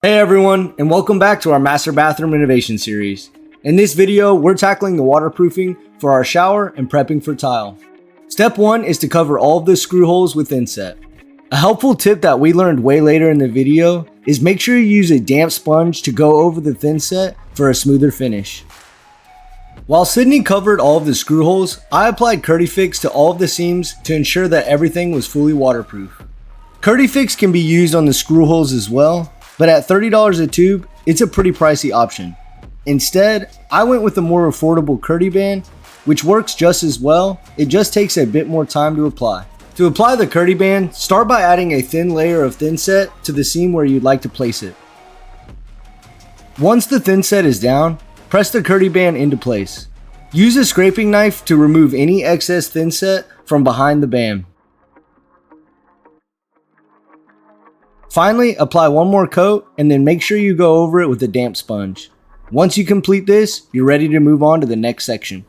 Hey everyone, and welcome back to our Master Bathroom Renovation series. In this video, we're tackling the waterproofing for our shower and prepping for tile. Step 1 is to cover all of the screw holes with thinset. A helpful tip that we learned way later in the video is make sure you use a damp sponge to go over the thinset for a smoother finish. While Sydney covered all of the screw holes, I applied Kerdi Fix to all of the seams to ensure that everything was fully waterproof. Kerdi Fix can be used on the screw holes as well, but at $30 a tube, it's a pretty pricey option. Instead, I went with a more affordable Kerdi band, which works just as well. It just takes a bit more time to apply. To apply the Kerdi band, start by adding a thin layer of thinset to the seam where you'd like to place it. Once the thinset is down, press the Kerdi band into place. Use a scraping knife to remove any excess thinset from behind the band. Finally, apply one more coat and then make sure you go over it with a damp sponge. Once you complete this, you're ready to move on to the next section.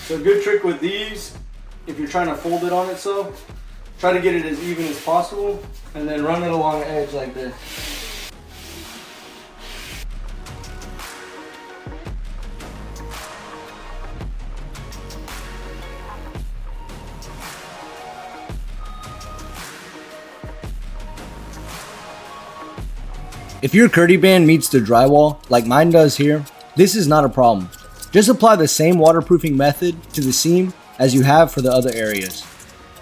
So a good trick with these, if you're trying to fold it on itself, try to get it as even as possible and then run it along the edge like this. If your Kerdi band meets the drywall, like mine does here, this is not a problem. Just apply the same waterproofing method to the seam as you have for the other areas.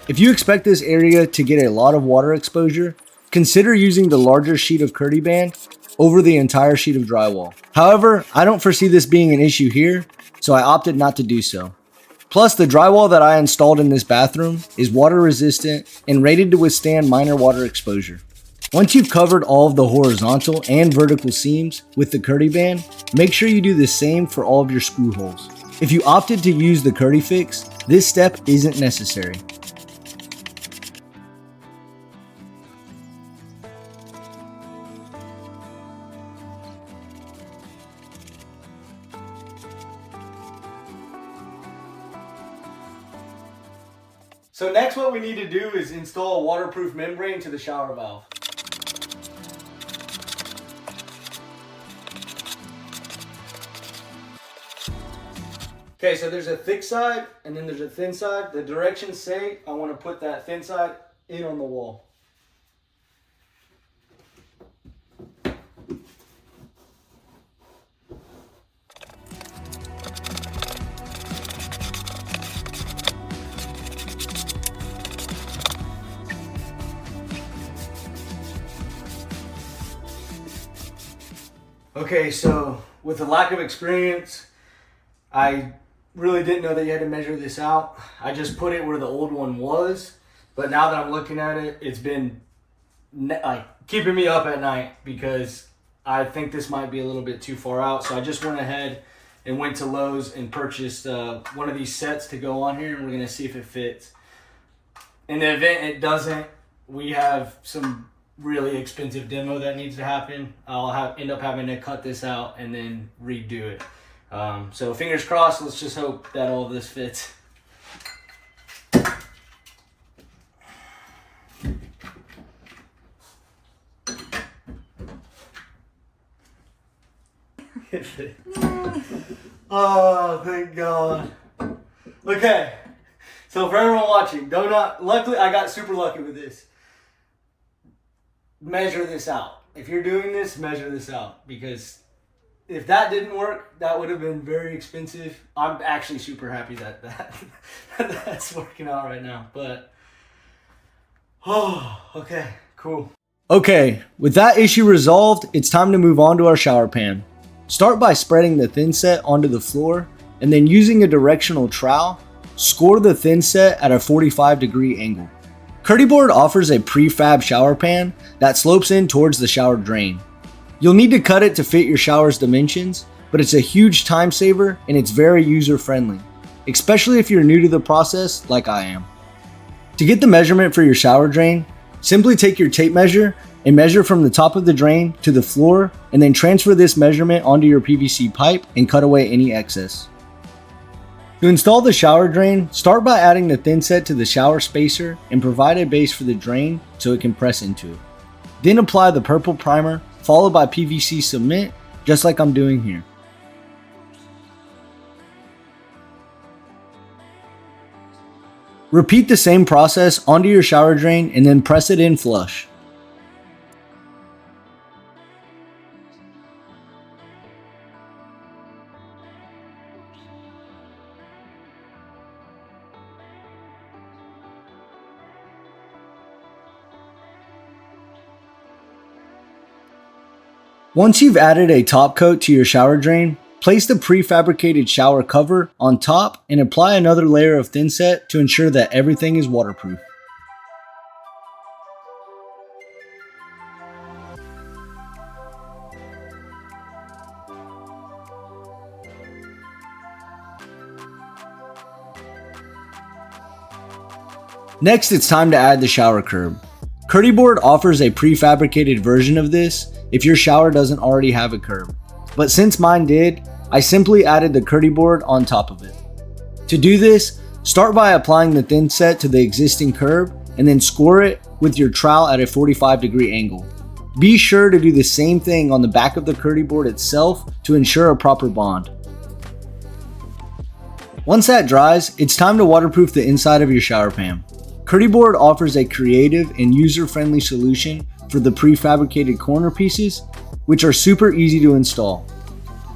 If you expect this area to get a lot of water exposure, consider using the larger sheet of Kerdi band over the entire sheet of drywall. However, I don't foresee this being an issue here, so I opted not to do so. Plus, the drywall that I installed in this bathroom is water resistant and rated to withstand minor water exposure. Once you've covered all of the horizontal and vertical seams with the Kerdi band, make sure you do the same for all of your screw holes. If you opted to use the Kerdi Fix, this step isn't necessary. So next what we need to do is install a waterproof membrane to the shower valve. Okay, so there's a thick side and then there's a thin side. The directions say I want to put that thin side in on the wall. Okay, so with the lack of experience, I really didn't know that you had to measure this out. I just put it where the old one was, but now that I'm looking at it, it's been keeping me up at night because I think this might be a little bit too far out. So I just went ahead and went to Lowe's and purchased one of these sets to go on here, and we're gonna see if it fits. In the event it doesn't, we have some really expensive demo that needs to happen. I'll end up having to cut this out and then redo it. So fingers crossed, let's just hope that all of this fits. Oh, thank God. Okay, so for everyone watching, luckily I got super lucky with this. Measure this out. If you're doing this, measure this out, because if that didn't work, that would have been very expensive. I'm actually super happy that that's working out right now. But, oh, okay, cool. Okay, with that issue resolved, it's time to move on to our shower pan. Start by spreading the thinset onto the floor, and then using a directional trowel, score the thinset at a 45-degree angle. Kerdi Board offers a prefab shower pan that slopes in towards the shower drain. You'll need to cut it to fit your shower's dimensions, but it's a huge time saver and it's very user friendly, especially if you're new to the process like I am. To get the measurement for your shower drain, simply take your tape measure and measure from the top of the drain to the floor, and then transfer this measurement onto your PVC pipe and cut away any excess. To install the shower drain, start by adding the thin set to the shower spacer and provide a base for the drain so it can press into it. Then apply the purple primer followed by PVC cement, just like I'm doing here. Repeat the same process onto your shower drain and then press it in flush. Once you've added a top coat to your shower drain, place the prefabricated shower cover on top and apply another layer of thin set to ensure that everything is waterproof. Next, it's time to add the shower curb. Kerdi Board offers a prefabricated version of this if your shower doesn't already have a curb. But since mine did, I simply added the Kerdi Board on top of it. To do this, start by applying the thin set to the existing curb and then score it with your trowel at a 45-degree angle. Be sure to do the same thing on the back of the Kerdi Board itself to ensure a proper bond. Once that dries, it's time to waterproof the inside of your shower pan. Kerdi Board offers a creative and user-friendly solution for the prefabricated corner pieces, which are super easy to install.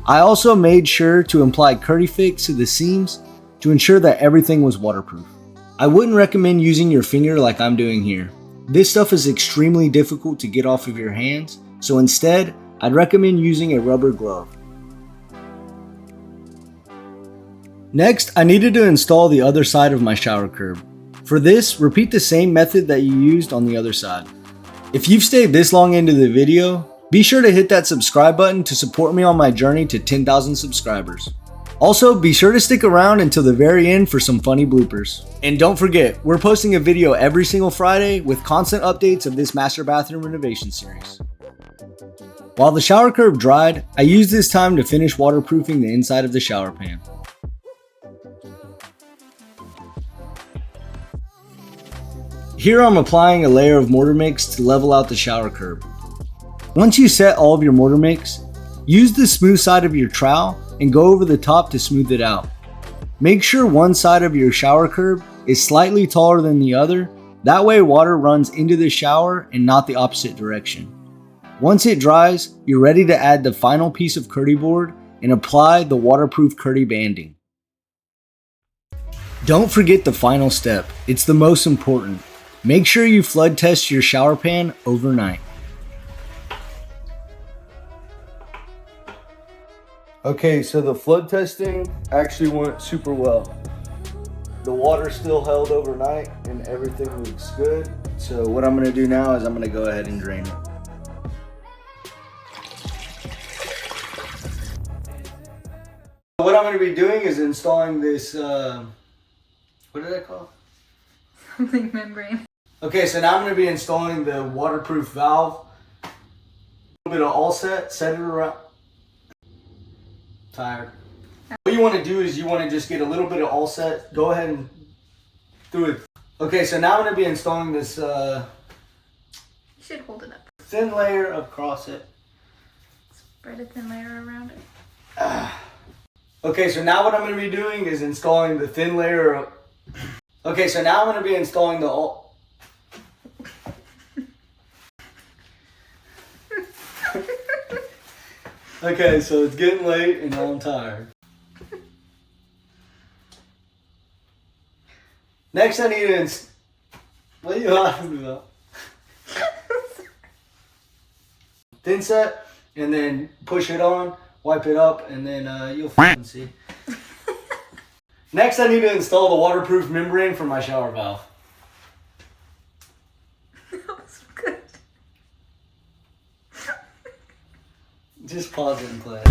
I also made sure to apply Kerdi Fix to the seams to ensure that everything was waterproof. I wouldn't recommend using your finger like I'm doing here. This stuff is extremely difficult to get off of your hands, so instead, I'd recommend using a rubber glove. Next, I needed to install the other side of my shower curb. For this, repeat the same method that you used on the other side. If you've stayed this long into the video, be sure to hit that subscribe button to support me on my journey to 10,000 subscribers. Also, be sure to stick around until the very end for some funny bloopers. And don't forget, we're posting a video every single Friday with constant updates of this master bathroom renovation series. While the shower curb dried, I used this time to finish waterproofing the inside of the shower pan. Here I'm applying a layer of mortar mix to level out the shower curb. Once you set all of your mortar mix, use the smooth side of your trowel and go over the top to smooth it out. Make sure one side of your shower curb is slightly taller than the other, that way water runs into the shower and not the opposite direction. Once it dries, you're ready to add the final piece of Kerdi Board and apply the waterproof Kerdi banding. Don't forget the final step, it's the most important. Make sure you flood test your shower pan overnight. Okay, so the flood testing actually went super well. The water still held overnight and everything looks good. So what I'm gonna do now is I'm gonna go ahead and drain it. What I'm gonna be doing is installing this, what did I call it? Something membrane. Okay, so now I'm going to be installing the waterproof valve. A little bit of all set it around. Tired. What you want to do is you want to just get a little bit of all set. Go ahead and do it. Okay, so now I'm going to be installing this you should hold it up. Thin layer across it. Spread a thin layer around it. Okay, so now what I'm going to be doing is installing the thin layer of... Okay, so now I'm going to be installing the all... Okay, so it's getting late and I'm tired. Next I need to what are you laughing about? Thin set, and then push it on, wipe it up, and then you'll fucking see. Next I need to install the waterproof membrane for my shower valve. That was good. Just pause it and play.